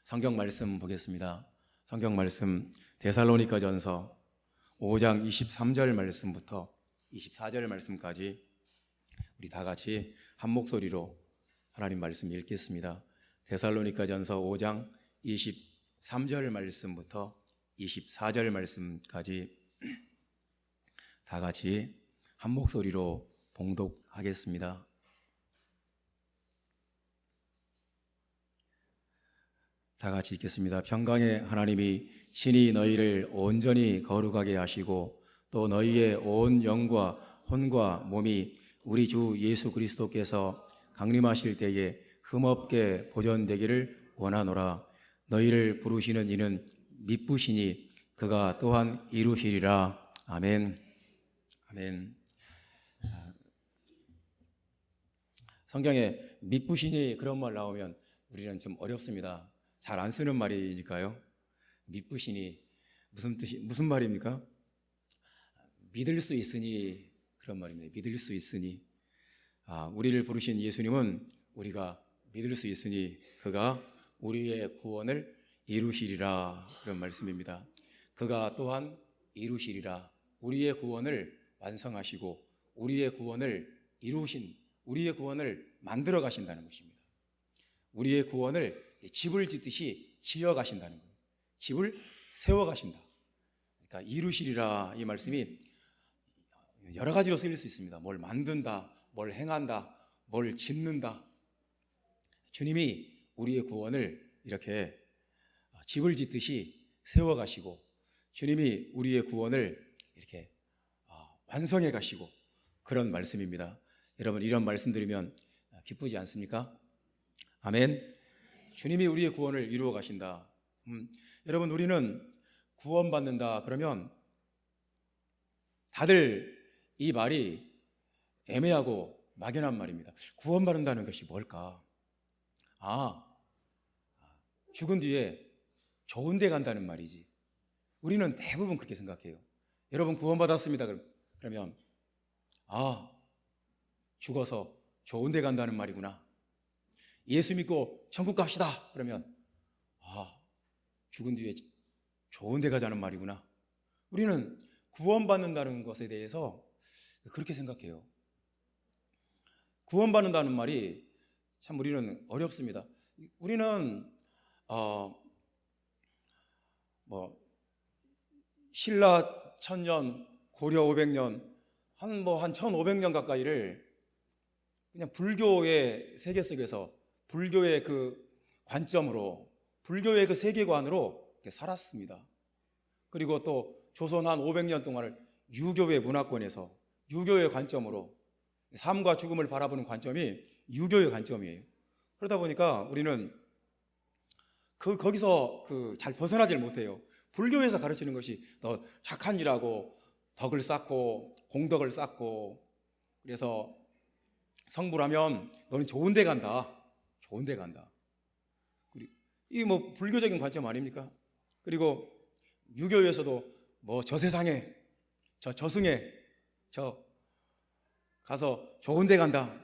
성경 말씀 보겠습니다. 성경 말씀 데살로니가전서 5장 23절 말씀부터 24절 말씀까지 우리 다 같이 한 목소리로 하나님 말씀 읽겠습니다. 데살로니가전서 5장 23절 말씀부터 24절 말씀까지 다 같이 한 목소리로 봉독하겠습니다. 다 같이 읽겠습니다. 평강의 하나님이 친히 너희를 온전히 거룩하게 하시고 또 너희의 온 영과 혼과 몸이 우리 주 예수 그리스도께서 강림하실 때에 흠없게 보존되기를 원하노라. 너희를 부르시는 이는 미쁘시니 그가 또한 이루시리라. 아멘. 아멘. 성경에 미쁘시니 그런 말 나오면 우리는 좀 어렵습니다. 잘 안 쓰는 말이니까요. 미쁘시니 무슨 말입니까? 믿을 수 있으니 그런 말입니다. 믿을 수 있으니 우리를 부르신 예수님은 우리가 믿을 수 있으니 그가 우리의 구원을 이루시리라 그런 말씀입니다. 그가 또한 이루시리라. 우리의 구원을 완성하시고 우리의 구원을 이루신 우리의 구원을 만들어 가신다는 것입니다. 우리의 구원을 집을 짓듯이 지어 가신다는 거예요. 집을 세워 가신다. 그러니까 이루시리라 이 말씀이 여러 가지로 쓰일 수 있습니다. 뭘 만든다, 뭘 행한다, 뭘 짓는다. 주님이 우리의 구원을 이렇게 집을 짓듯이 세워 가시고 주님이 우리의 구원을 이렇게 완성해 가시고 그런 말씀입니다. 여러분 이런 말씀 들으면 기쁘지 않습니까? 아멘. 주님이 우리의 구원을 이루어 가신다. 여러분 우리는 구원받는다 그러면 다들 이 말이 애매하고 막연한 말입니다. 구원받는다는 것이 뭘까? 죽은 뒤에 좋은 데 간다는 말이지. 우리는 대부분 그렇게 생각해요. 여러분 구원받았습니다 그러면 죽어서 좋은 데 간다는 말이구나. 예수 믿고 천국 갑시다 그러면 죽은 뒤에 좋은 데 가자는 말이구나. 우리는 구원받는다는 것에 대해서 그렇게 생각해요. 구원받는다는 말이 참 우리는 어렵습니다. 우리는 신라 1000년, 고려 500년, 한 1500년 가까이를 그냥 불교의 세계 속에서 불교의 그 관점으로, 불교의 그 세계관으로 살았습니다. 그리고 또 조선 한 500년 동안을 유교의 문화권에서 유교의 관점으로 삶과 죽음을 바라보는 관점이 유교의 관점이에요. 그러다 보니까 우리는 거기서 잘 벗어나질 못해요. 불교에서 가르치는 것이 너 착한 일하고 덕을 쌓고 공덕을 쌓고 그래서 성불하면 너는 좋은 데 간다. 좋은 데 간다. 이게 불교적인 관점 아닙니까? 그리고 유교에서도 저 세상에 저 저승에 가서 좋은 데 간다.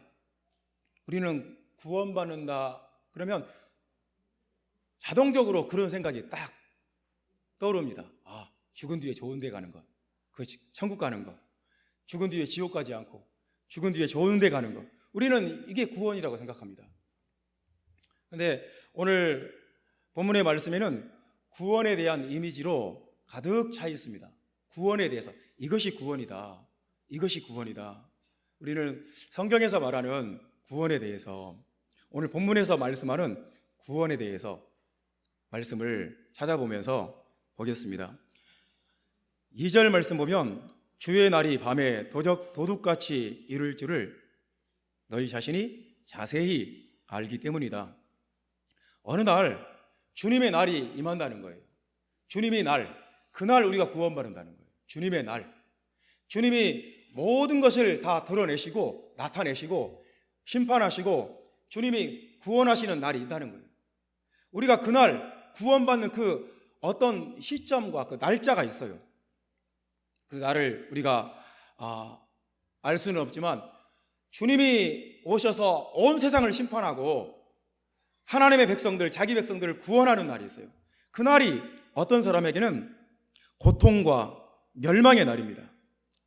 우리는 구원받는다 그러면 자동적으로 그런 생각이 딱 떠오릅니다. 죽은 뒤에 좋은 데 가는 것, 천국 가는 것, 죽은 뒤에 지옥 가지 않고 죽은 뒤에 좋은 데 가는 것, 우리는 이게 구원이라고 생각합니다. 그런데 오늘 본문의 말씀에는 구원에 대한 이미지로 가득 차 있습니다. 구원에 대해서 이것이 구원이다, 이것이 구원이다. 우리는 성경에서 말하는 구원에 대해서, 오늘 본문에서 말씀하는 구원에 대해서 말씀을 찾아보면서 보겠습니다. 2절 말씀 보면 주의 날이 밤에 도둑같이 이룰 줄을 너희 자신이 자세히 알기 때문이다. 어느 날 주님의 날이 임한다는 거예요. 주님의 날, 그날 우리가 구원받는다는 거예요. 주님의 날, 주님이 모든 것을 다 드러내시고 나타내시고 심판하시고 주님이 구원하시는 날이 있다는 거예요. 우리가 그날 구원받는 그 어떤 시점과 그 날짜가 있어요. 그 날을 우리가 알 수는 없지만 주님이 오셔서 온 세상을 심판하고 하나님의 백성들, 자기 백성들을 구원하는 날이 있어요. 그날이 어떤 사람에게는 고통과 멸망의 날입니다.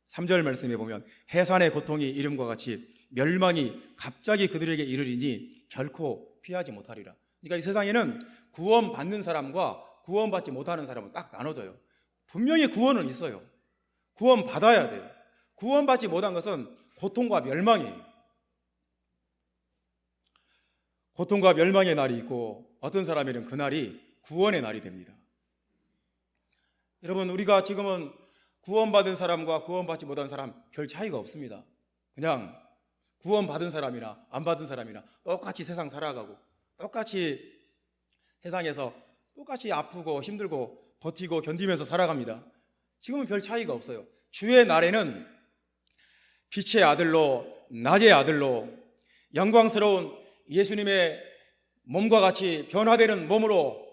3절 말씀에 보면 해산의 고통이 이름과 같이 멸망이 갑자기 그들에게 이르리니 결코 피하지 못하리라. 그러니까 이 세상에는 구원받는 사람과 구원받지 못하는 사람은 딱 나눠져요. 분명히 구원은 있어요. 구원받아야 돼요. 구원받지 못한 것은 고통과 멸망이에요. 고통과 멸망의 날이 있고 어떤 사람에게는 그날이 구원의 날이 됩니다. 여러분, 우리가 지금은 구원받은 사람과 구원받지 못한 사람 별 차이가 없습니다. 그냥 구원받은 사람이나 안 받은 사람이나 똑같이 세상 살아가고 똑같이 세상에서 똑같이 아프고 힘들고 버티고 견디면서 살아갑니다. 지금은 별 차이가 없어요. 주의 날에는 빛의 아들로, 낮의 아들로, 영광스러운 예수님의 몸과 같이 변화되는 몸으로,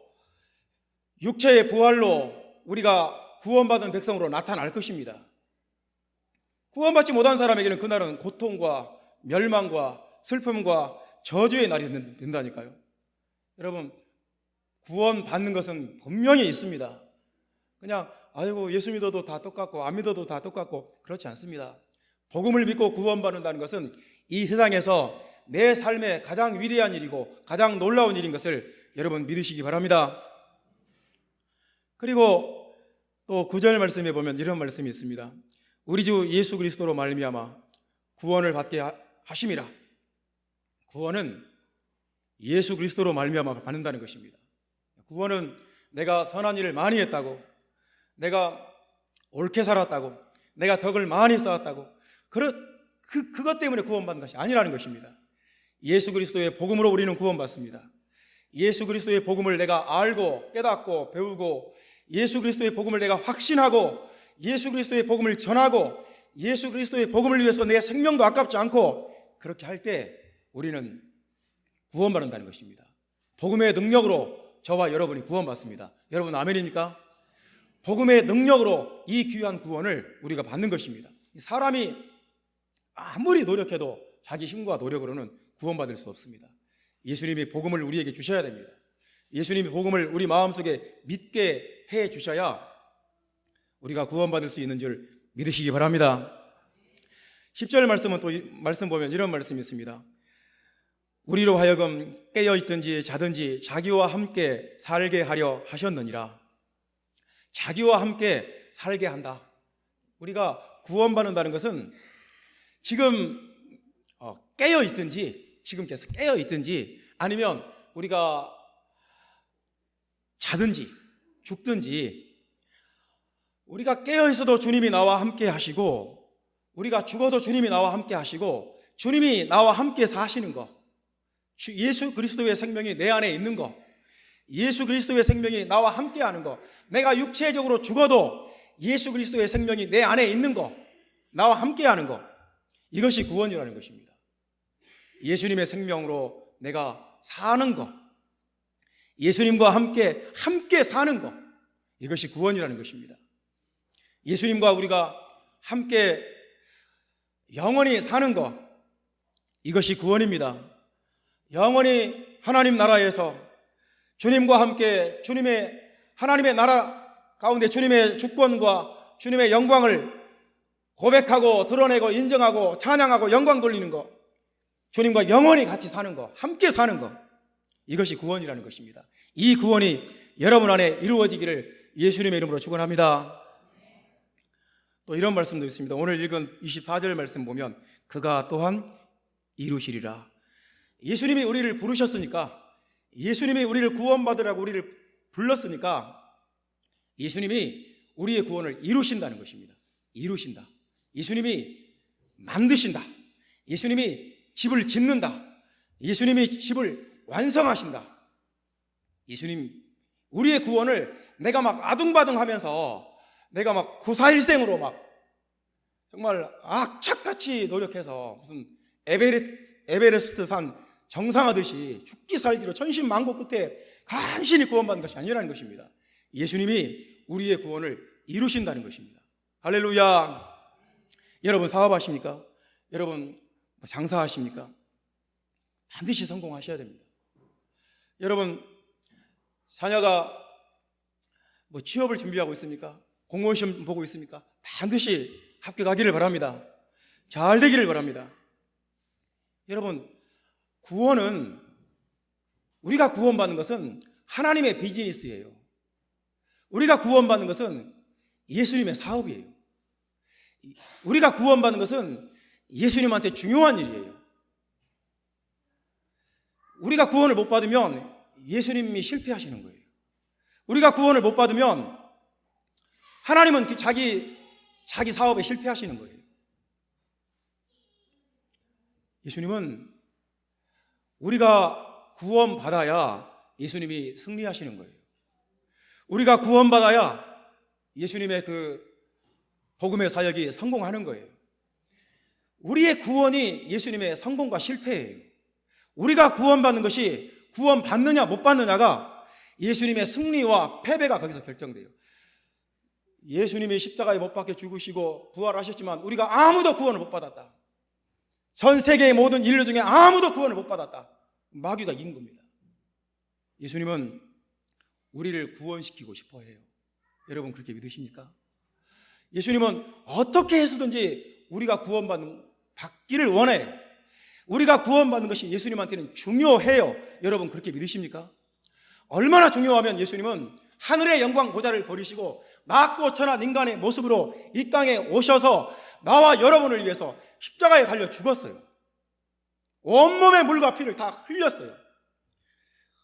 육체의 부활로 우리가 구원받은 백성으로 나타날 것입니다. 구원받지 못한 사람에게는 그날은 고통과 멸망과 슬픔과 저주의 날이 된다니까요. 여러분, 구원받는 것은 분명히 있습니다. 그냥 아이고 예수 믿어도 다 똑같고 안 믿어도 다 똑같고 그렇지 않습니다. 복음을 믿고 구원받는다는 것은 이 세상에서 내 삶의 가장 위대한 일이고 가장 놀라운 일인 것을 여러분 믿으시기 바랍니다. 그리고 또 9절 말씀에 보면 이런 말씀이 있습니다. 우리 주 예수 그리스도로 말미암아 구원을 받게 하심이라. 구원은 예수 그리스도로 말미암아 받는다는 것입니다. 구원은 내가 선한 일을 많이 했다고, 내가 옳게 살았다고, 내가 덕을 많이 쌓았다고 그것 때문에 구원받는 것이 아니라는 것입니다. 예수 그리스도의 복음으로 우리는 구원받습니다. 예수 그리스도의 복음을 내가 알고 깨닫고 배우고 예수 그리스도의 복음을 내가 확신하고 예수 그리스도의 복음을 전하고 예수 그리스도의 복음을 위해서 내 생명도 아깝지 않고 그렇게 할 때 우리는 구원받는다는 것입니다. 복음의 능력으로 저와 여러분이 구원받습니다. 여러분 아멘입니까? 복음의 능력으로 이 귀한 구원을 우리가 받는 것입니다. 사람이 아무리 노력해도 자기 힘과 노력으로는 구원받을 수 없습니다. 예수님이 복음을 우리에게 주셔야 됩니다. 예수님이 복음을 우리 마음속에 믿게 해 주셔야 우리가 구원받을 수 있는 줄 믿으시기 바랍니다. 10절 말씀은 또 말씀 보면 이런 말씀이 있습니다. 우리로 하여금 깨어있든지 자든지 자기와 함께 살게 하려 하셨느니라. 자기와 함께 살게 한다. 우리가 구원받는다는 것은 지금 깨어있든지 지금 계속 깨어있든지 아니면 우리가 자든지 죽든지 우리가 깨어있어도 주님이 나와 함께 하시고 우리가 죽어도 주님이 나와 함께 하시고 주님이 나와 함께 사시는 것, 예수 그리스도의 생명이 내 안에 있는 것, 예수 그리스도의 생명이 나와 함께 하는 것, 내가 육체적으로 죽어도 예수 그리스도의 생명이 내 안에 있는 것, 나와 함께 하는 것, 이것이 구원이라는 것입니다. 예수님의 생명으로 내가 사는 것, 예수님과 함께 사는 것, 이것이 구원이라는 것입니다. 예수님과 우리가 함께 영원히 사는 것, 이것이 구원입니다. 영원히 하나님 나라에서 주님과 함께 하나님의 나라 가운데 주님의 주권과 주님의 영광을 고백하고 드러내고 인정하고 찬양하고 영광 돌리는 것, 주님과 영원히 같이 사는 것, 함께 사는 것, 이것이 구원이라는 것입니다. 이 구원이 여러분 안에 이루어지기를 예수님의 이름으로 축원합니다. 또 이런 말씀도 있습니다. 오늘 읽은 24절 말씀 보면 그가 또한 이루시리라. 예수님이 우리를 부르셨으니까, 예수님이 우리를 구원받으라고 우리를 불렀으니까 예수님이 우리의 구원을 이루신다는 것입니다. 이루신다. 예수님이 만드신다. 예수님이 집을 짓는다. 예수님이 집을 완성하신다. 예수님, 우리의 구원을 내가 막 아둥바둥하면서 내가 막 구사일생으로 막 정말 악착같이 노력해서 무슨 에베레스트 산 정상하듯이 죽기 살기로 천신만고 끝에 간신히 구원받는 것이 아니라는 것입니다. 예수님이 우리의 구원을 이루신다는 것입니다. 할렐루야. 여러분 사업하십니까? 여러분 장사하십니까? 반드시 성공하셔야 됩니다. 여러분, 자녀가 취업을 준비하고 있습니까? 공무원 시험 보고 있습니까? 반드시 합격하기를 바랍니다. 잘 되기를 바랍니다. 여러분, 구원은, 우리가 구원받는 것은 하나님의 비즈니스예요. 우리가 구원받는 것은 예수님의 사업이에요. 우리가 구원받는 것은 예수님한테 중요한 일이에요. 우리가 구원을 못 받으면 예수님이 실패하시는 거예요. 우리가 구원을 못 받으면 하나님은 자기 사업에 실패하시는 거예요. 예수님은 우리가 구원받아야 예수님이 승리하시는 거예요. 우리가 구원받아야 예수님의 그 복음의 사역이 성공하는 거예요. 우리의 구원이 예수님의 성공과 실패예요. 우리가 구원받는 것이 구원받느냐 못 받느냐가 예수님의 승리와 패배가 거기서 결정돼요. 예수님이 십자가에 못 박혀 죽으시고 부활하셨지만 우리가 아무도 구원을 못 받았다. 전 세계의 모든 인류 중에 아무도 구원을 못 받았다. 마귀가 이긴 겁니다. 예수님은 우리를 구원시키고 싶어 해요. 여러분 그렇게 믿으십니까? 예수님은 어떻게 해서든지 우리가 받기를 원해요. 우리가 구원받는 것이 예수님한테는 중요해요. 여러분 그렇게 믿으십니까? 얼마나 중요하면 예수님은 하늘의 영광 보좌를 버리시고 낮고 천한 인간의 모습으로 이 땅에 오셔서 나와 여러분을 위해서 십자가에 달려 죽었어요. 온몸의 물과 피를 다 흘렸어요.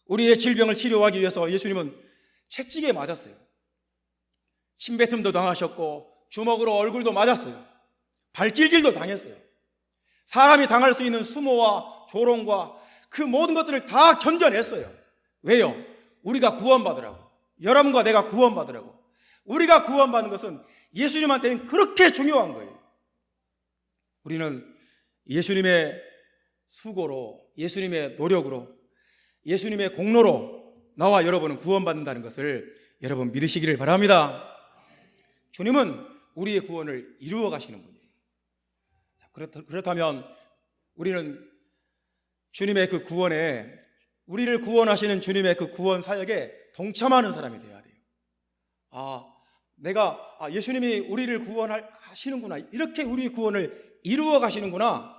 우리의 질병을 치료하기 위해서 예수님은 채찍에 맞았어요. 침뱉음도 당하셨고 주먹으로 얼굴도 맞았어요. 발길질도 당했어요. 사람이 당할 수 있는 수모와 조롱과 그 모든 것들을 다 견뎌냈어요. 왜요? 우리가 구원받으라고. 여러분과 내가 구원받으라고. 우리가 구원받는 것은 예수님한테는 그렇게 중요한 거예요. 우리는 예수님의 수고로, 예수님의 노력으로, 예수님의 공로로 나와 여러분은 구원받는다는 것을 여러분 믿으시기를 바랍니다. 주님은 우리의 구원을 이루어 가시는 분이에요. 그렇다면 우리는 주님의 그 구원에, 우리를 구원하시는 주님의 그 구원 사역에 동참하는 사람이 되어야 돼요. 예수님이 우리를 구원하시는구나. 이렇게 우리의 구원을 이루어 가시는구나.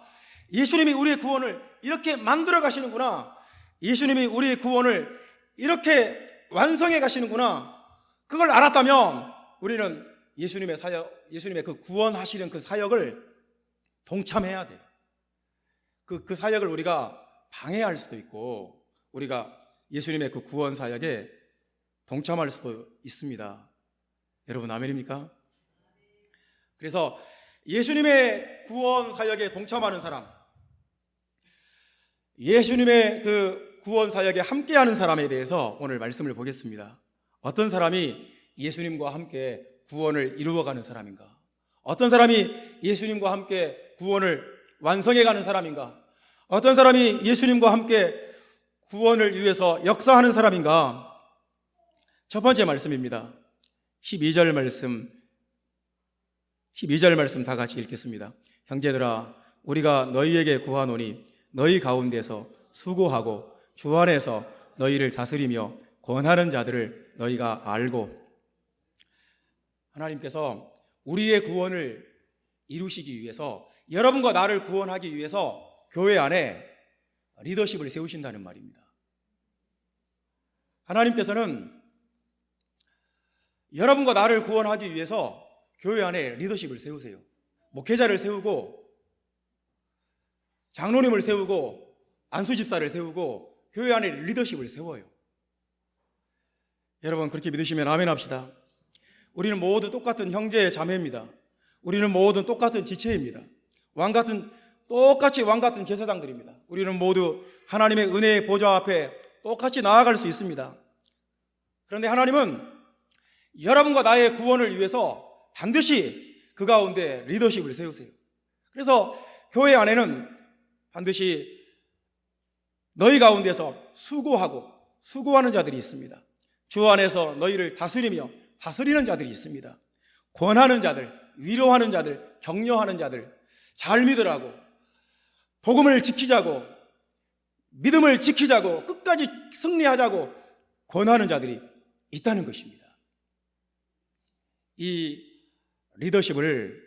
예수님이 우리의 구원을 이렇게 만들어 가시는구나. 예수님이 우리의 구원을 이렇게 완성해 가시는구나. 그걸 알았다면 우리는 예수님의 사역, 예수님의 그 구원하시는 그 사역을 동참해야 돼요. 그 사역을 우리가 방해할 수도 있고 우리가 예수님의 그 구원 사역에 동참할 수도 있습니다. 여러분 아멘입니까? 그래서 예수님의 구원 사역에 동참하는 사람, 예수님의 그 구원 사역에 함께하는 사람에 대해서 오늘 말씀을 보겠습니다. 어떤 사람이 예수님과 함께 구원을 이루어가는 사람인가? 어떤 사람이 예수님과 함께 구원을 완성해가는 사람인가? 어떤 사람이 예수님과 함께 구원을 위해서 역사하는 사람인가? 첫 번째 말씀입니다. 12절 말씀 다 같이 읽겠습니다. 형제들아, 우리가 너희에게 구하노니 너희 가운데서 수고하고 주 안에서 너희를 다스리며 권하는 자들을 너희가 알고. 하나님께서 우리의 구원을 이루시기 위해서, 여러분과 나를 구원하기 위해서 교회 안에 리더십을 세우신다는 말입니다. 하나님께서는 여러분과 나를 구원하기 위해서 교회 안에 리더십을 세우세요. 목회자를 세우고 장로님을 세우고 안수집사를 세우고 교회 안에 리더십을 세워요. 여러분 그렇게 믿으시면 아멘 합시다. 우리는 모두 똑같은 형제 자매입니다. 우리는 모두 똑같은 지체입니다. 똑같이 왕같은 제사장들입니다. 우리는 모두 하나님의 은혜의 보좌 앞에 똑같이 나아갈 수 있습니다. 그런데 하나님은 여러분과 나의 구원을 위해서 반드시 그 가운데 리더십을 세우세요. 그래서 교회 안에는 반드시 너희 가운데서 수고하는 자들이 있습니다. 주 안에서 너희를 다스리며 다스리는 자들이 있습니다. 권하는 자들, 위로하는 자들, 격려하는 자들, 잘 믿으라고, 복음을 지키자고, 믿음을 지키자고 끝까지 승리하자고 권하는 자들이 있다는 것입니다. 이 리더십을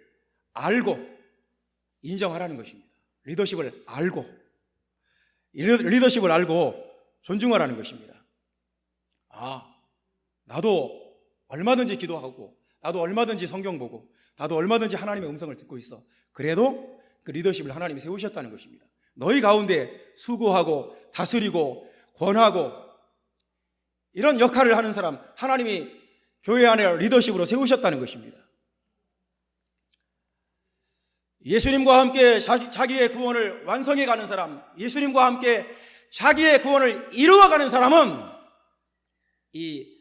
알고 인정하라는 것입니다. 리더십을 알고 존중하라는 것입니다. 나도 얼마든지 기도하고, 나도 얼마든지 성경 보고, 나도 얼마든지 하나님의 음성을 듣고 있어. 그래도 그 리더십을 하나님이 세우셨다는 것입니다. 너희 가운데 수고하고 다스리고 권하고 이런 역할을 하는 사람, 하나님이 교회 안에 리더십으로 세우셨다는 것입니다. 예수님과 함께 자기의 구원을 완성해 가는 사람, 예수님과 함께 자기의 구원을 이루어가는 사람은 이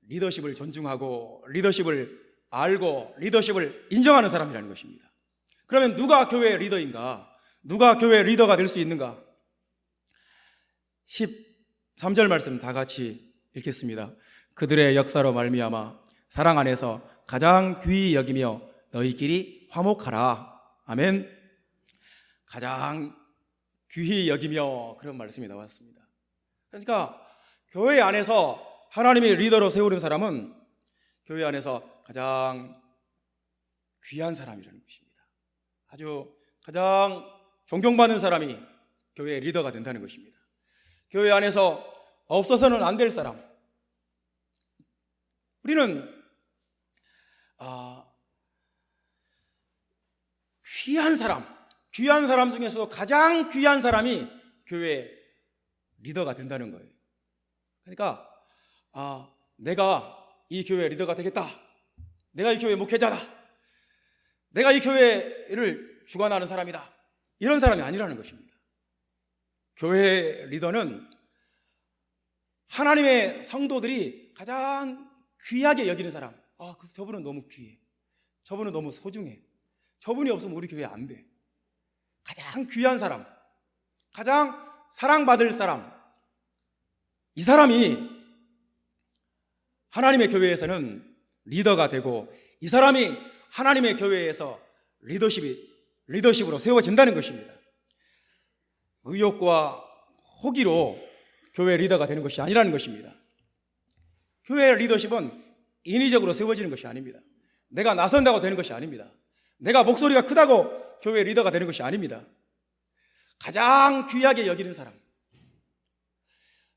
리더십을 존중하고 리더십을 알고 리더십을 인정하는 사람이라는 것입니다. 그러면 누가 교회의 리더인가? 누가 교회의 리더가 될 수 있는가? 13절 말씀 다 같이 읽겠습니다. 그들의 역사로 말미암아 사랑 안에서 가장 귀히 여기며 너희끼리 화목하라. 아멘. 가장 귀히 여기며, 그런 말씀이 나왔습니다. 그러니까 교회 안에서 하나님의 리더로 세우는 사람은 교회 안에서 가장 귀한 사람이라는 것입니다. 아주 가장 존경받는 사람이 교회의 리더가 된다는 것입니다. 교회 안에서 없어서는 안 될 사람. 우리는 귀한 사람 중에서도 가장 귀한 사람이 교회 리더가 된다는 거예요. 그러니까 내가 이 교회 리더가 되겠다, 내가 이 교회 목회자다, 내가 이 교회를 주관하는 사람이다, 이런 사람이 아니라는 것입니다. 교회 리더는 하나님의 성도들이 가장 귀하게 여기는 사람. 저분은 너무 귀해, 저분은 너무 소중해, 저분이 없으면 우리 교회 안 돼. 가장 귀한 사람, 가장 사랑받을 사람, 이 사람이 하나님의 교회에서는 리더가 되고, 이 사람이 하나님의 교회에서 리더십으로 세워진다는 것입니다. 의욕과 호기로 교회 리더가 되는 것이 아니라는 것입니다. 교회의 리더십은 인위적으로 세워지는 것이 아닙니다. 내가 나선다고 되는 것이 아닙니다. 내가 목소리가 크다고 교회 리더가 되는 것이 아닙니다. 가장 귀하게 여기는 사람,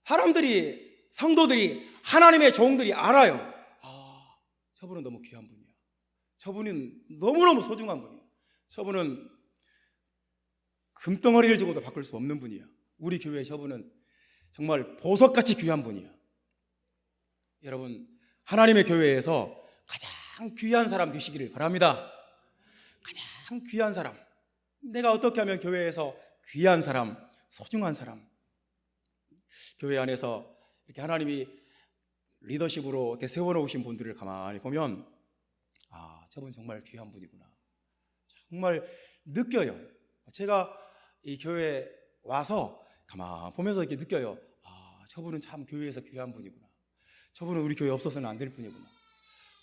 사람들이, 성도들이, 하나님의 종들이 알아요. 저분은 너무 귀한 분이야, 저분은 너무너무 소중한 분이야, 저분은 금덩어리를 주고도 바꿀 수 없는 분이야, 우리 교회에 저분은 정말 보석같이 귀한 분이야. 여러분, 하나님의 교회에서 가장 귀한 사람 되시기를 바랍니다. 가장 귀한 사람, 내가 어떻게 하면 교회에서 귀한 사람, 소중한 사람, 교회 안에서 이렇게 하나님이 리더십으로 이렇게 세워놓으신 분들을 가만히 보면 저분 정말 귀한 분이구나, 정말 느껴요. 제가 이 교회에 와서 가만히 보면서 이렇게 느껴요. 저분은 참 교회에서 귀한 분이구나, 저분은 우리 교회 없어서는 안 될 분이구나,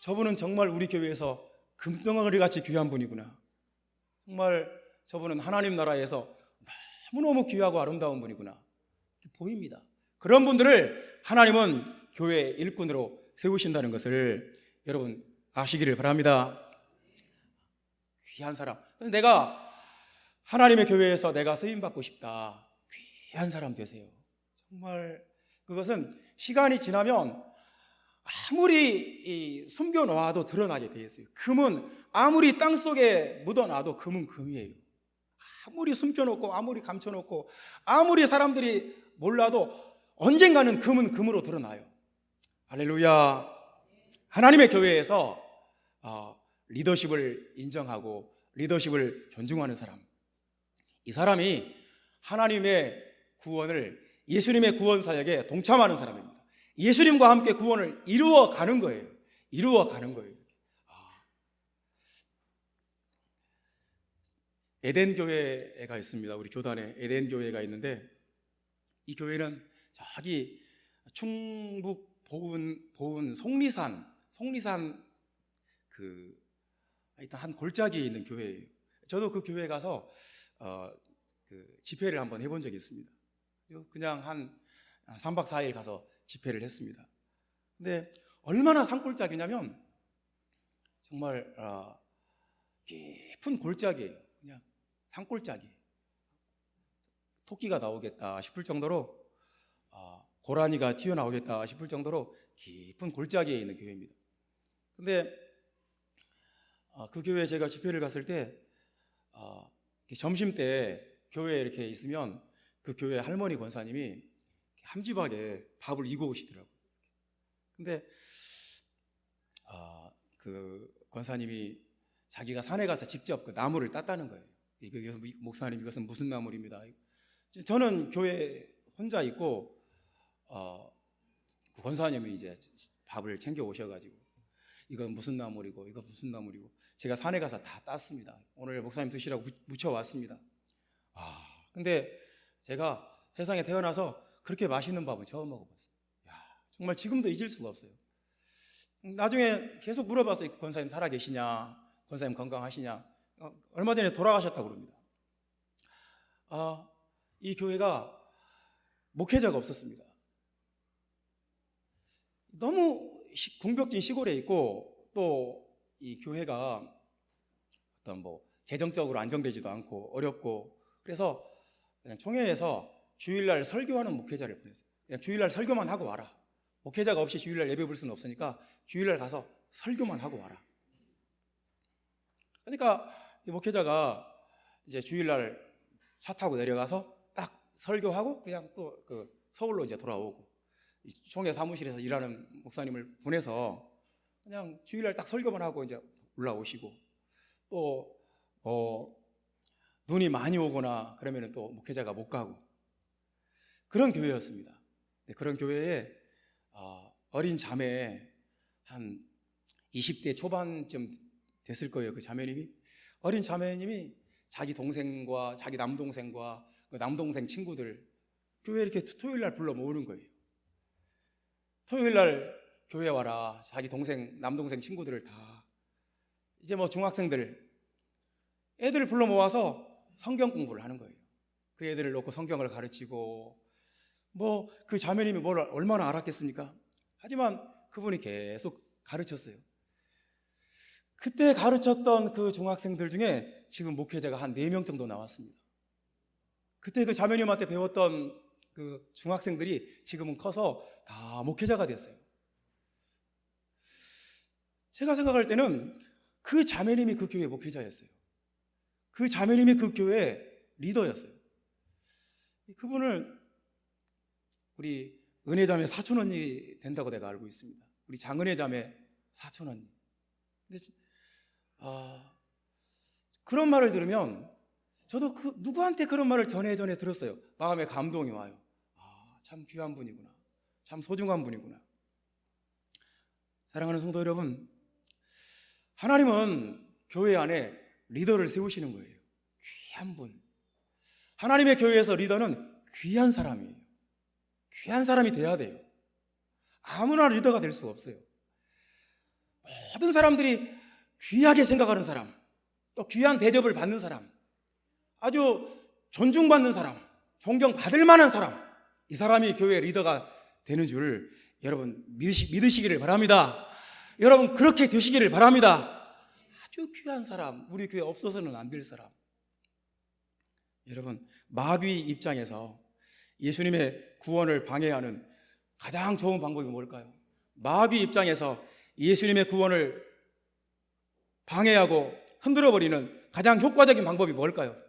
저분은 정말 우리 교회에서 금덩어리 같이 귀한 분이구나, 정말 저분은 하나님 나라에서 너무너무 귀하고 아름다운 분이구나, 보입니다. 그런 분들을 하나님은 교회 일꾼으로 세우신다는 것을 여러분 아시기를 바랍니다. 귀한 사람, 내가 하나님의 교회에서 내가 쓰임받고 싶다, 귀한 사람 되세요. 정말 그것은 시간이 지나면 아무리 숨겨놓아도 드러나게 되어 있어요. 금은 아무리 땅속에 묻어놔도 금은 금이에요. 아무리 숨겨놓고 아무리 감춰놓고 아무리 사람들이 몰라도 언젠가는 금은 금으로 드러나요. 할렐루야. 하나님의 교회에서 리더십을 인정하고 리더십을 존중하는 사람, 이 사람이 하나님의 구원을, 예수님의 구원 사역에 동참하는 사람입니다. 예수님과 함께 구원을 이루어가는 거예요. 이루어가는 거예요. 에덴 교회가 있습니다. 우리 교단에 에덴 교회가 있는데, 이 교회는 저기 충북 보은 속리산 일단 한 골짜기에 있는 교회예요. 저도 그 교회 가서 그 집회를 한번 해본 적이 있습니다. 그냥 한 3박 4일 가서 집회를 했습니다. 근데 얼마나 산골짜기냐면 정말 깊은 골짜기예요. 그냥 산골짜기. 토끼가 나오겠다 싶을 정도로 고라니가 튀어나오겠다 싶을 정도로 깊은 골짜기에 있는 교회입니다. 근데 그 교회에 제가 집회를 갔을 때 점심 때 교회에 이렇게 있으면 그 교회 할머니 권사님이 함지박에 밥을 이고 오시더라고요. 근데 그 권사님이 자기가 산에 가서 직접 그 나무를 땄다는 거예요. 목사님 이것은 무슨 나무입니다. 저는 교회 혼자 있고 그 권사님이 이제 밥을 챙겨 오셔가지고 이건 무슨 나물이고 이거 무슨 나물이고 제가 산에 가서 다 땄습니다. 오늘 목사님 드시라고 묻혀왔습니다. 근데 제가 세상에 태어나서 그렇게 맛있는 밥은 처음 먹어봤어요. 정말 지금도 잊을 수가 없어요. 나중에 계속 물어봤어요. 권사님 살아계시냐? 권사님 건강하시냐? 얼마 전에 돌아가셨다고 그럽니다. 이 교회가 목회자가 없었습니다. 너무 궁벽진 시골에 있고 또 이 교회가 어떤 재정적으로 안정되지도 않고 어렵고 그래서 그냥 총회에서 주일날 설교하는 목회자를 보냈어요. 그냥 주일날 설교만 하고 와라. 목회자가 없이 주일날 예배 볼 수는 없으니까 주일날 가서 설교만 하고 와라. 그러니까 이 목회자가 이제 주일날 차 타고 내려가서 딱 설교하고 그냥 또 그 서울로 이제 돌아오고 총회 사무실에서 일하는 목사님을 보내서 그냥 주일날 딱 설교만 하고 이제 올라오시고 또 눈이 많이 오거나 그러면 또 목회자가 못 가고 그런 교회였습니다. 그런 교회에 어린 자매 한 20대 초반쯤 됐을 거예요. 그 자매님이 어린 자매님이 자기 동생과 자기 남동생과 그 남동생 친구들 교회에 이렇게 토요일날 불러 모으는 거예요. 토요일날 교회 와라. 자기 동생 남동생 친구들을 다 이제 중학생들 애들을 불러 모아서 성경 공부를 하는 거예요. 그 애들을 놓고 성경을 가르치고 그 자매님이 뭘 얼마나 알았겠습니까? 하지만 그분이 계속 가르쳤어요. 그때 가르쳤던 그 중학생들 중에 지금 목회자가 한 4명 정도 나왔습니다. 그때 그 자매님한테 배웠던 그 중학생들이 지금은 커서 다 목회자가 됐어요. 제가 생각할 때는 그 자매님이 그 교회 목회자였어요. 그 자매님이 그 교회 리더였어요. 그분을 우리 은혜자매 사촌언니 된다고 내가 알고 있습니다. 우리 장은혜자매 사촌언니. 근데 그런 말을 들으면 저도 누구한테 그런 말을 전에 들었어요. 마음에 감동이 와요. 참 귀한 분이구나. 참 소중한 분이구나. 사랑하는 성도 여러분, 하나님은 교회 안에 리더를 세우시는 거예요. 귀한 분. 하나님의 교회에서 리더는 귀한 사람이에요. 귀한 사람이 돼야 돼요. 아무나 리더가 될 수가 없어요. 모든 사람들이 귀하게 생각하는 사람, 또 귀한 대접을 받는 사람, 아주 존중받는 사람, 존경받을 만한 사람, 이 사람이 교회 리더가 되는 줄 여러분 믿으시기를 바랍니다. 여러분 그렇게 되시기를 바랍니다. 아주 귀한 사람, 우리 교회 없어서는 안 될 사람. 여러분 마귀 입장에서 예수님의 구원을 방해하는 가장 좋은 방법이 뭘까요? 마귀 입장에서 예수님의 구원을 방해하고 흔들어버리는 가장 효과적인 방법이 뭘까요?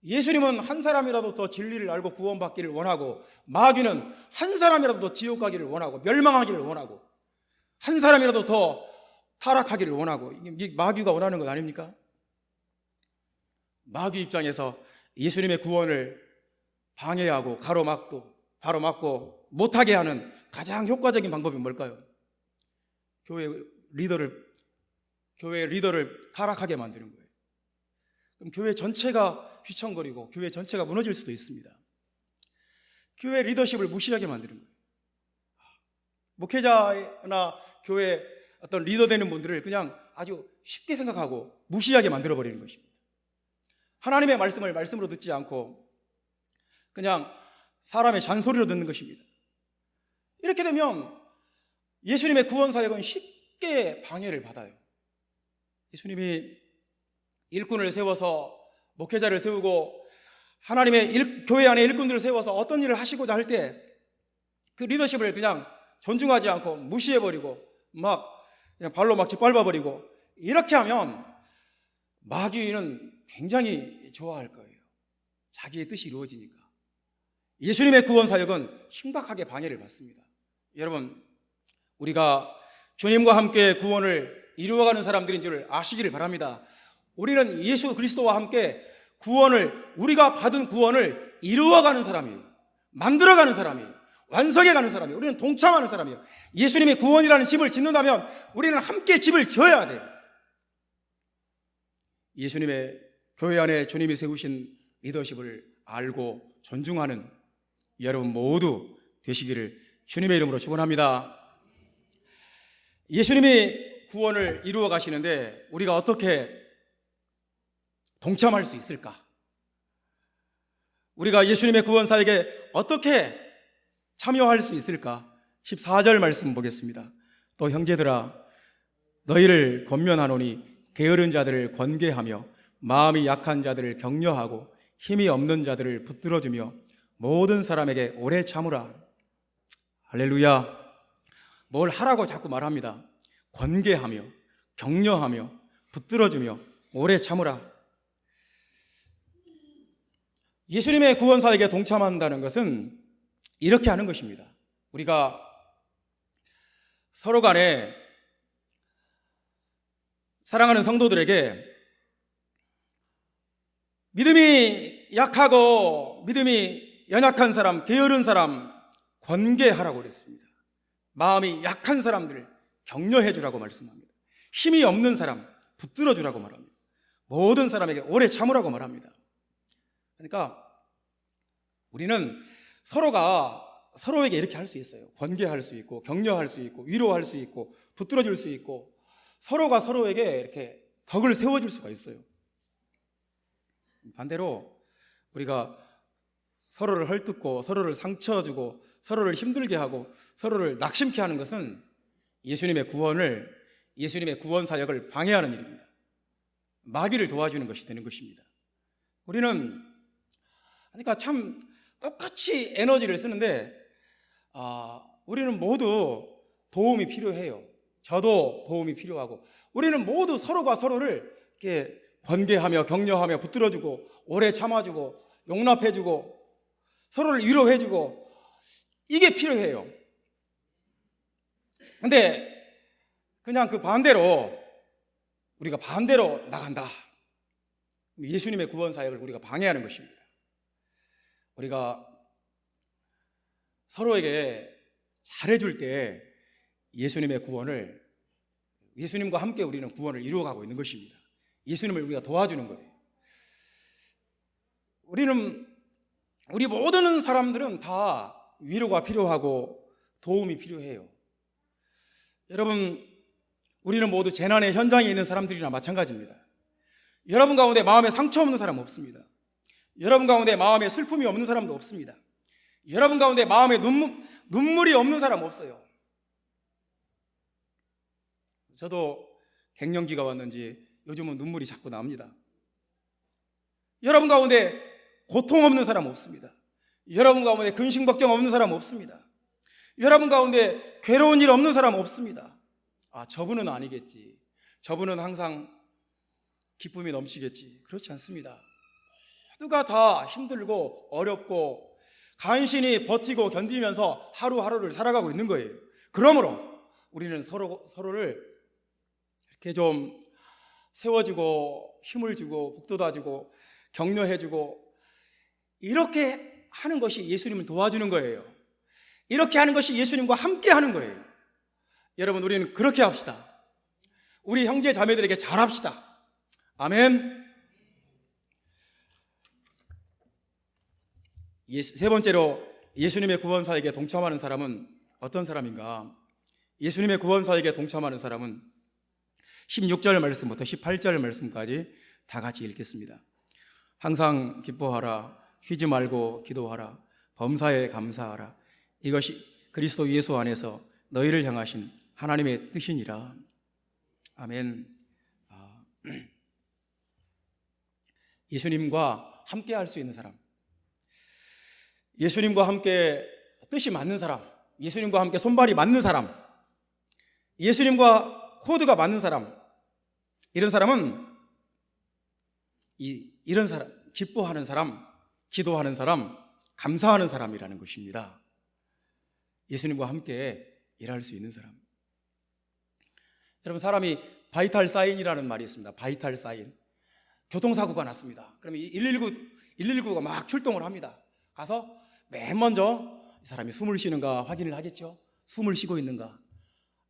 예수님은 한 사람이라도 더 진리를 알고 구원받기를 원하고 마귀는 한 사람이라도 더 지옥 가기를 원하고 멸망하기를 원하고 한 사람이라도 더 타락하기를 원하고 이게 마귀가 원하는 것 아닙니까? 마귀 입장에서 예수님의 구원을 방해하고 가로막고 못하게 하는 가장 효과적인 방법이 뭘까요? 교회 리더를 타락하게 만드는 거예요. 그럼 교회 전체가 휘청거리고 교회 전체가 무너질 수도 있습니다. 교회 리더십을 무시하게 만드는 거예요. 목회자나 교회 어떤 리더 되는 분들을 그냥 아주 쉽게 생각하고 무시하게 만들어버리는 것입니다. 하나님의 말씀을 말씀으로 듣지 않고 그냥 사람의 잔소리로 듣는 것입니다. 이렇게 되면 예수님의 구원 사역은 쉽게 방해를 받아요. 예수님이 일꾼을 세워서 목회자를 세우고 하나님의 교회 안에 일꾼들을 세워서 어떤 일을 하시고자 할 때 그 리더십을 그냥 존중하지 않고 무시해버리고 막 그냥 발로 막 짓밟아버리고 이렇게 하면 마귀는 굉장히 좋아할 거예요. 자기의 뜻이 이루어지니까. 예수님의 구원 사역은 심각하게 방해를 받습니다. 여러분, 우리가 주님과 함께 구원을 이루어가는 사람들인 줄 아시기를 바랍니다. 우리는 예수 그리스도와 함께 우리가 받은 구원을 이루어가는 사람이에요. 만들어가는 사람이에요. 완성해가는 사람이에요. 우리는 동참하는 사람이에요. 예수님이 구원이라는 집을 짓는다면 우리는 함께 집을 지어야 돼요. 예수님의 교회 안에 주님이 세우신 리더십을 알고 존중하는 여러분 모두 되시기를 주님의 이름으로 축원합니다. 예수님이 구원을 이루어 가시는데 우리가 어떻게 동참할 수 있을까? 우리가 예수님의 구원 사역에 어떻게 참여할 수 있을까? 14절 말씀 보겠습니다. 또 형제들아 너희를 권면하노니 게으른 자들을 권계하며 마음이 약한 자들을 격려하고 힘이 없는 자들을 붙들어주며 모든 사람에게 오래 참으라. 할렐루야. 뭘 하라고 자꾸 말합니다. 권계하며 격려하며 붙들어주며 오래 참으라. 예수님의 구원 사역에 동참한다는 것은 이렇게 하는 것입니다. 우리가 서로 간에 사랑하는 성도들에게 믿음이 약하고 믿음이 연약한 사람, 게으른 사람 권계하라고 그랬습니다. 마음이 약한 사람들을 격려해 주라고 말씀합니다. 힘이 없는 사람 붙들어 주라고 말합니다. 모든 사람에게 오래 참으라고 말합니다. 그러니까 우리는 서로가 서로에게 이렇게 할 수 있어요. 권계할 수 있고 격려할 수 있고 위로할 수 있고 붙들어 줄 수 있고 서로가 서로에게 이렇게 덕을 세워줄 수가 있어요. 반대로 우리가 서로를 헐뜯고 서로를 상처 주고 서로를 힘들게 하고 서로를 낙심케 하는 것은 예수님의 구원 사역을 방해하는 일입니다. 마귀를 도와주는 것이 되는 것입니다. 우리는 그러니까 참 똑같이 에너지를 쓰는데 우리는 모두 도움이 필요해요. 저도 도움이 필요하고 우리는 모두 서로가 서로를 이렇게 권계하며 격려하며 붙들어주고 오래 참아주고 용납해주고 서로를 위로해주고 이게 필요해요. 근데 그냥 그 반대로 우리가 반대로 나간다. 예수님의 구원 사역을 우리가 방해하는 것입니다. 우리가 서로에게 잘해줄 때 예수님과 함께 우리는 구원을 이루어가고 있는 것입니다. 예수님을 우리가 도와주는 거예요. 우리 모든 사람들은 다 위로가 필요하고 도움이 필요해요. 여러분, 우리는 모두 재난의 현장에 있는 사람들이나 마찬가지입니다. 여러분 가운데 마음에 상처 없는 사람 없습니다. 여러분 가운데 마음에 슬픔이 없는 사람도 없습니다. 여러분 가운데 마음에 눈물이 없는 사람 없어요. 저도 갱년기가 왔는지 요즘은 눈물이 자꾸 납니다. 여러분 가운데 고통 없는 사람 없습니다. 여러분 가운데 근심 걱정 없는 사람 없습니다. 여러분 가운데 괴로운 일 없는 사람 없습니다. 저분은 아니겠지. 저분은 항상 기쁨이 넘치겠지. 그렇지 않습니다. 모두가 다 힘들고 어렵고 간신히 버티고 견디면서 하루하루를 살아가고 있는 거예요. 그러므로 우리는 서로를 이렇게 좀 세워주고 힘을 주고 북돋아주고 격려해주고 이렇게 하는 것이 예수님을 도와주는 거예요. 이렇게 하는 것이 예수님과 함께 하는 거예요. 여러분, 우리는 그렇게 합시다. 우리 형제 자매들에게 잘합시다. 아멘. 세 번째로 예수님의 구원사에게 동참하는 사람은 어떤 사람인가? 예수님의 구원사에게 동참하는 사람은 16절 말씀부터 18절 말씀까지 다 같이 읽겠습니다. 항상 기뻐하라. 쉬지 말고 기도하라. 범사에 감사하라. 이것이 그리스도 예수 안에서 너희를 향하신 하나님의 뜻이니라. 아멘. 예수님과 함께 할 수 있는 사람, 예수님과 함께 뜻이 맞는 사람, 예수님과 함께 손발이 맞는 사람, 예수님과 코드가 맞는 사람, 이런 사람은 이런 사람, 기뻐하는 사람, 기도하는 사람, 감사하는 사람이라는 것입니다. 예수님과 함께 일할 수 있는 사람. 여러분, 사람이 바이탈 사인이라는 말이 있습니다. 바이탈 사인. 교통사고가 났습니다. 그러면 119가 막 출동을 합니다. 가서 맨 먼저 이 사람이 숨을 쉬는가 확인을 하겠죠. 숨을 쉬고 있는가,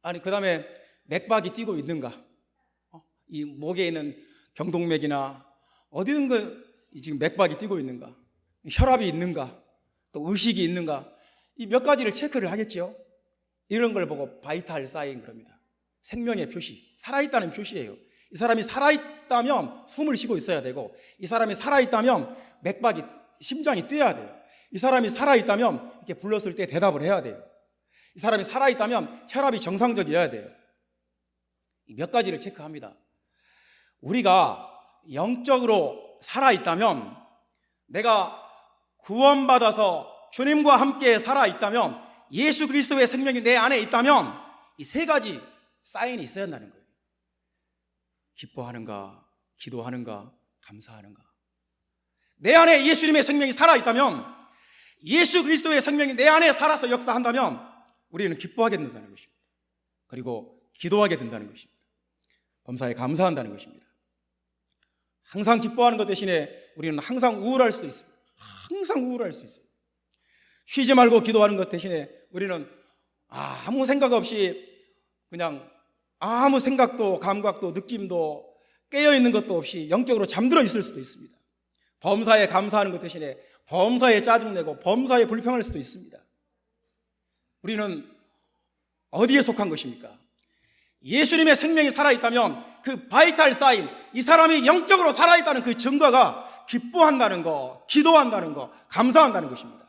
아니 그 다음에 맥박이 뛰고 있는가, 이 목에 있는 경동맥이나 어디든가 지금 맥박이 뛰고 있는가, 혈압이 있는가, 또 의식이 있는가, 이 몇 가지를 체크를 하겠죠. 이런 걸 보고 바이탈 사인 그럽니다. 생명의 표시, 살아있다는 표시예요. 이 사람이 살아있다면 숨을 쉬고 있어야 되고, 이 사람이 살아있다면 맥박이, 심장이 뛰어야 돼요. 이 사람이 살아있다면 이렇게 불렀을 때 대답을 해야 돼요. 이 사람이 살아있다면 혈압이 정상적이어야 돼요. 몇 가지를 체크합니다. 우리가 영적으로 살아있다면, 내가 구원받아서 주님과 함께 살아있다면, 예수 그리스도의 생명이 내 안에 있다면 이 세 가지 사인이 있어야 한다는 거예요. 기뻐하는가, 기도하는가, 감사하는가. 내 안에 예수님의 생명이 살아있다면, 예수 그리스도의 생명이 내 안에 살아서 역사한다면 우리는 기뻐하게 된다는 것입니다. 그리고 기도하게 된다는 것입니다. 범사에 감사한다는 것입니다. 항상 기뻐하는 것 대신에 우리는 항상 우울할 수도 있습니다. 항상 우울할 수 있어요. 쉬지 말고 기도하는 것 대신에 우리는 아무 생각 없이 그냥 아무 생각도 감각도 느낌도 깨어있는 것도 없이 영적으로 잠들어 있을 수도 있습니다. 범사에 감사하는 것 대신에 범사에 짜증내고 범사에 불평할 수도 있습니다. 우리는 어디에 속한 것입니까? 예수님의 생명이 살아있다면 그 바이탈 사인, 이 사람이 영적으로 살아있다는 그 증거가 기뻐한다는 거, 기도한다는 거, 감사한다는 것입니다.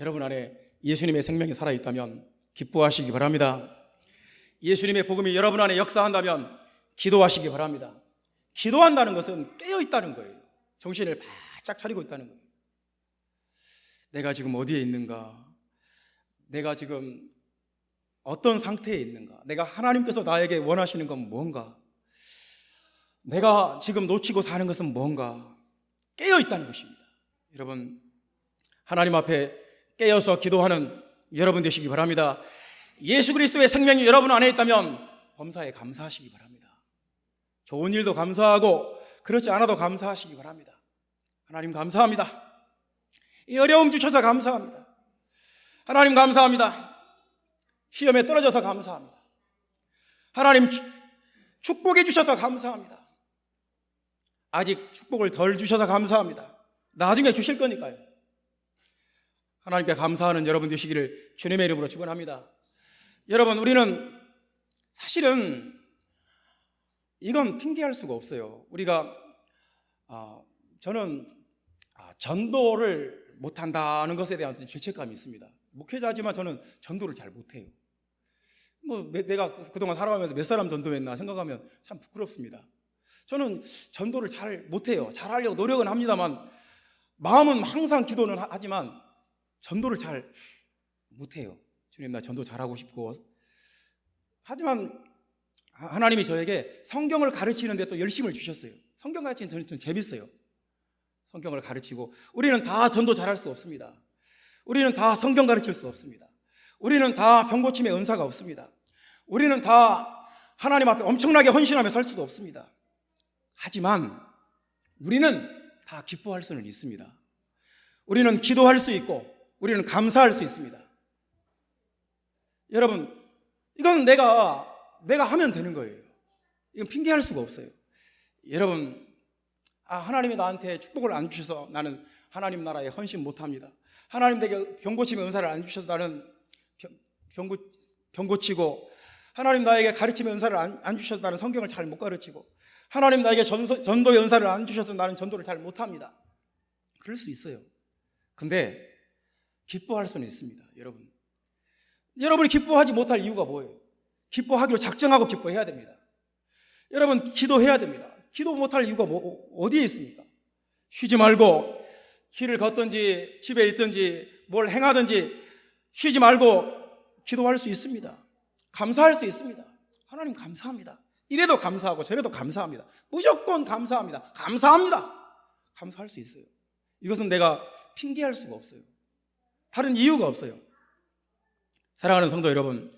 여러분 안에 예수님의 생명이 살아있다면 기뻐하시기 바랍니다. 예수님의 복음이 여러분 안에 역사한다면 기도하시기 바랍니다. 기도한다는 것은 깨어있다는 거예요. 정신을 바짝 차리고 있다는 거예요. 내가 지금 어디에 있는가? 내가 지금 어떤 상태에 있는가? 내가 하나님께서 나에게 원하시는 건 뭔가? 내가 지금 놓치고 사는 것은 뭔가? 깨어있다는 것입니다. 여러분, 하나님 앞에 깨어서 기도하는 여러분 되시기 바랍니다. 예수 그리스도의 생명이 여러분 안에 있다면 범사에 감사하시기 바랍니다. 좋은 일도 감사하고 그렇지 않아도 감사하시기 바랍니다. 하나님 감사합니다. 이 어려움 주셔서 감사합니다. 하나님 감사합니다. 시험에 떨어져서 감사합니다. 하나님 축복해 주셔서 감사합니다. 아직 축복을 덜 주셔서 감사합니다. 나중에 주실 거니까요. 하나님께 감사하는 여러분 되시기를 주님의 이름으로 축원합니다. 여러분, 우리는 사실은 이건 핑계할 수가 없어요. 우리가 저는 전도를 못한다는 것에 대한 죄책감이 있습니다. 목회자지만 저는 전도를 잘 못해요. 내가 그동안 살아가면서 몇 사람 전도했나 생각하면 참 부끄럽습니다. 저는 전도를 잘 못해요. 잘하려고 노력은 합니다만, 마음은 항상 기도는 하지만 전도를 잘 못해요. 주님, 나 전도 잘하고 싶고. 하지만 하나님이 저에게 성경을 가르치는데 또 열심을 주셨어요. 성경 가르치는 저는 좀 재밌어요. 성경을 가르치고. 우리는 다 전도 잘할 수 없습니다. 우리는 다 성경 가르칠 수 없습니다. 우리는 다 병고침의 은사가 없습니다. 우리는 다 하나님 앞에 엄청나게 헌신하며 살 수도 없습니다. 하지만 우리는 다 기뻐할 수는 있습니다. 우리는 기도할 수 있고 우리는 감사할 수 있습니다. 여러분, 이건 내가 하면 되는 거예요. 이건 핑계할 수가 없어요. 여러분, 하나님이 나한테 축복을 안 주셔서 나는 하나님 나라에 헌신 못합니다. 하나님 내게 병고침의 은사를 안 주셔서 나는 병고치고, 하나님 나에게 가르침의 은사를 안 주셔서 나는 성경을 잘 못 가르치고, 하나님 나에게 전도의 은사를 안 주셔서 나는 전도를 잘 못합니다. 그럴 수 있어요. 근데 기뻐할 수는 있습니다. 여러분이 기뻐하지 못할 이유가 뭐예요? 기뻐하기로 작정하고 기뻐해야 됩니다. 여러분, 기도해야 됩니다. 기도 못할 이유가 어디에 있습니까? 쉬지 말고 길을 걷든지 집에 있든지 뭘 행하든지 쉬지 말고 기도할 수 있습니다. 감사할 수 있습니다. 하나님 감사합니다. 이래도 감사하고 저래도 감사합니다. 무조건 감사합니다. 감사할 수 있어요. 이것은 내가 핑계할 수가 없어요. 다른 이유가 없어요. 사랑하는 성도 여러분,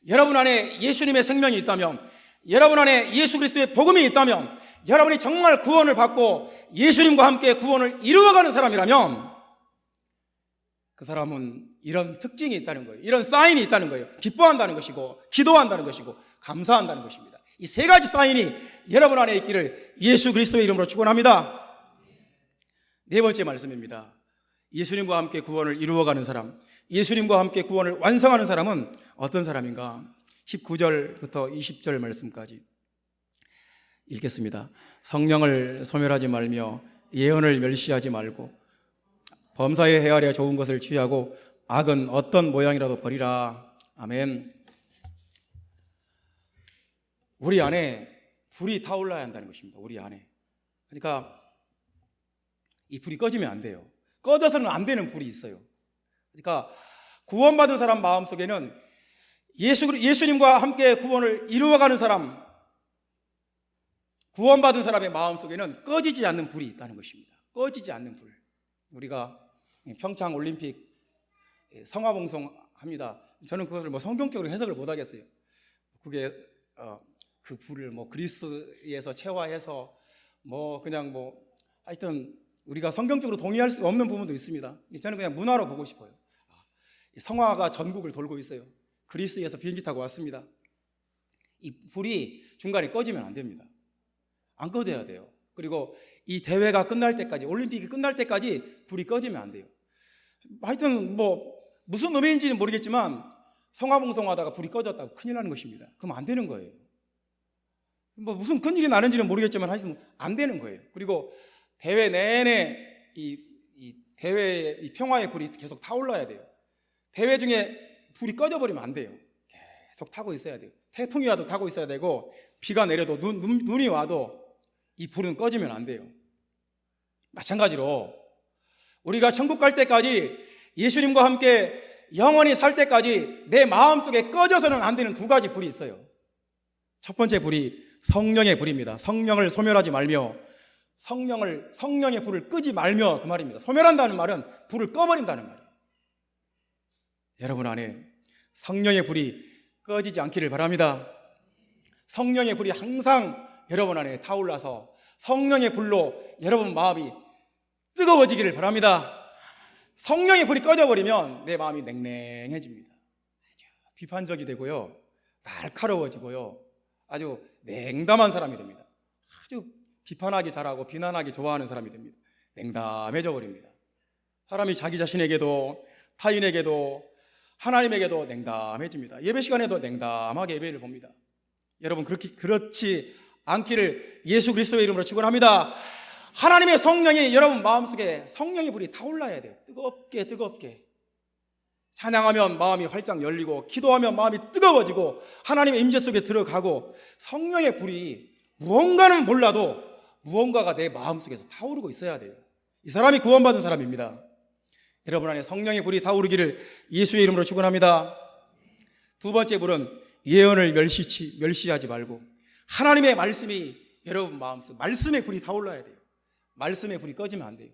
여러분 안에 예수님의 생명이 있다면, 여러분 안에 예수 그리스도의 복음이 있다면, 여러분이 정말 구원을 받고 예수님과 함께 구원을 이루어가는 사람이라면 그 사람은 이런 특징이 있다는 거예요. 이런 사인이 있다는 거예요. 기뻐한다는 것이고, 기도한다는 것이고, 감사한다는 것입니다. 이 세 가지 사인이 여러분 안에 있기를 예수 그리스도의 이름으로 축원합니다. 네 번째 말씀입니다. 예수님과 함께 구원을 이루어가는 사람, 예수님과 함께 구원을 완성하는 사람은 어떤 사람인가? 19절부터 20절 말씀까지 읽겠습니다. 성령을 소멸하지 말며 예언을 멸시하지 말고 범사에 헤아려 좋은 것을 취하고 악은 어떤 모양이라도 버리라. 아멘. 우리 안에 불이 타올라야 한다는 것입니다. 우리 안에. 그러니까 이 불이 꺼지면 안 돼요. 꺼져서는 안 되는 불이 있어요. 그러니까 구원받은 사람 마음속에는 예수님과 함께 구원을 이루어가는 사람, 구원받은 사람의 마음속에는 꺼지지 않는 불이 있다는 것입니다. 꺼지지 않는 불. 우리가 평창 올림픽 성화봉송 합니다. 저는 그것을 성경적으로 해석을 못 하겠어요. 그게 그 불을 그리스에서 체화해서 하여튼 우리가 성경적으로 동의할 수 없는 부분도 있습니다. 저는 그냥 문화로 보고 싶어요. 성화가 전국을 돌고 있어요. 그리스에서 비행기 타고 왔습니다. 이 불이 중간에 꺼지면 안 됩니다. 안 꺼져야 돼요. 그리고 이 대회가 끝날 때까지, 올림픽이 끝날 때까지 불이 꺼지면 안 돼요. 하여튼 무슨 의미인지는 모르겠지만 성화봉송하다가 불이 꺼졌다고 큰일 나는 것입니다. 그럼 안 되는 거예요. 무슨 큰일이 나는지는 모르겠지만 하여튼 안 되는 거예요. 그리고 대회 내내 이 대회의 이 평화의 불이 계속 타올라야 돼요. 대회 중에 불이 꺼져버리면 안 돼요. 계속 타고 있어야 돼요. 태풍이 와도 타고 있어야 되고, 비가 내려도 눈이 와도 이 불은 꺼지면 안 돼요. 마찬가지로 우리가 천국 갈 때까지, 예수님과 함께 영원히 살 때까지 내 마음속에 꺼져서는 안 되는 두 가지 불이 있어요. 첫 번째 불이 성령의 불입니다. 성령을 소멸하지 말며, 성령의 불을 끄지 말며, 그 말입니다. 소멸한다는 말은 불을 꺼버린다는 말이에요. 여러분 안에 성령의 불이 꺼지지 않기를 바랍니다. 성령의 불이 항상 여러분 안에 타올라서 성령의 불로 여러분 마음이 뜨거워지기를 바랍니다. 성령의 불이 꺼져버리면 내 마음이 냉랭해집니다. 비판적이 되고요, 날카로워지고요, 아주 냉담한 사람이 됩니다. 아주 비판하기 잘하고 비난하기 좋아하는 사람이 됩니다. 냉담해져 버립니다. 사람이 자기 자신에게도 타인에게도 하나님에게도 냉담해집니다. 예배 시간에도 냉담하게 예배를 봅니다. 여러분, 그렇지 않기를 예수 그리스도의 이름으로 축원합니다. 하나님의 성령이 여러분 마음속에 성령의 불이 타올라야 돼요. 뜨겁게 찬양하면 마음이 활짝 열리고, 기도하면 마음이 뜨거워지고, 하나님의 임재 속에 들어가고, 성령의 불이 무언가는 몰라도 무언가가 내 마음속에서 타오르고 있어야 돼요. 이 사람이 구원받은 사람입니다. 여러분 안에 성령의 불이 타오르기를 예수의 이름으로 축원합니다. 두 번째 불은 예언을 멸시하지 말고, 하나님의 말씀이 여러분 마음속, 말씀의 불이 타올라야 돼요. 말씀의 불이 꺼지면 안 돼요.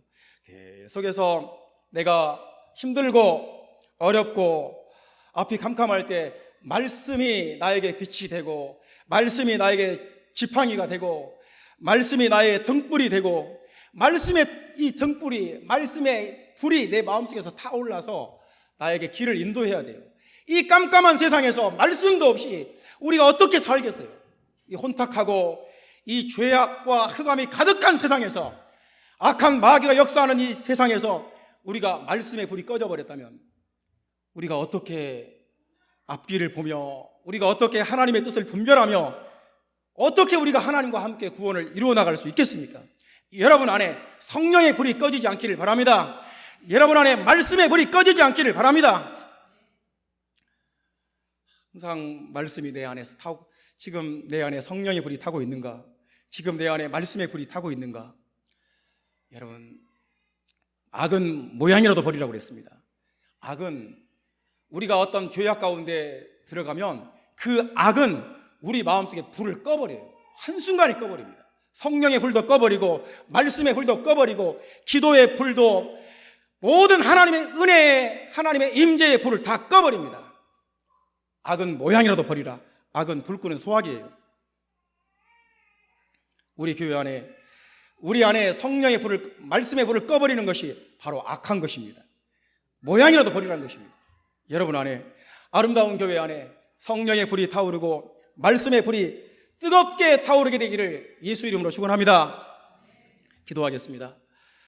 계속해서 내가 힘들고 어렵고 앞이 kamkam할 때 말씀이 나에게 빛이 되고, 말씀이 나에게 지팡이가 되고, 말씀이 나의 등불이 되고, 말씀의 이 등불이, 말씀의 불이 내 마음속에서 타올라서 나에게 길을 인도해야 돼요. 이 깜깜한 세상에서 말씀도 없이 우리가 어떻게 살겠어요? 이 혼탁하고 이 죄악과 흑암이 가득한 세상에서, 악한 마귀가 역사하는 이 세상에서 우리가 말씀의 불이 꺼져버렸다면 우리가 어떻게 앞길을 보며, 우리가 어떻게 하나님의 뜻을 분별하며, 어떻게 우리가 하나님과 함께 구원을 이루어 나갈 수 있겠습니까? 여러분 안에 성령의 불이 꺼지지 않기를 바랍니다. 여러분 안에 말씀의 불이 꺼지지 않기를 바랍니다. 항상 말씀이 내 안에서 타고, 지금 내 안에 성령의 불이 타고 있는가? 지금 내 안에 말씀의 불이 타고 있는가? 여러분, 악은 모양이라도 버리라고 그랬습니다. 악은 우리가 어떤 죄악 가운데 들어가면 그 악은 우리 마음속에 불을 꺼버려요. 한순간에 꺼버립니다. 성령의 불도 꺼버리고 말씀의 불도 꺼버리고 기도의 불도, 모든 하나님의 은혜의, 하나님의 임재의 불을 다 꺼버립니다. 악은 모양이라도 버리라. 악은 불 끄는 소화기예요. 우리 교회 안에, 우리 안에 성령의 불을, 말씀의 불을 꺼버리는 것이 바로 악한 것입니다. 모양이라도 버리라는 것입니다. 여러분 안에, 아름다운 교회 안에 성령의 불이 타오르고 말씀의 불이 뜨겁게 타오르게 되기를 예수 이름으로 축원합니다. 기도하겠습니다.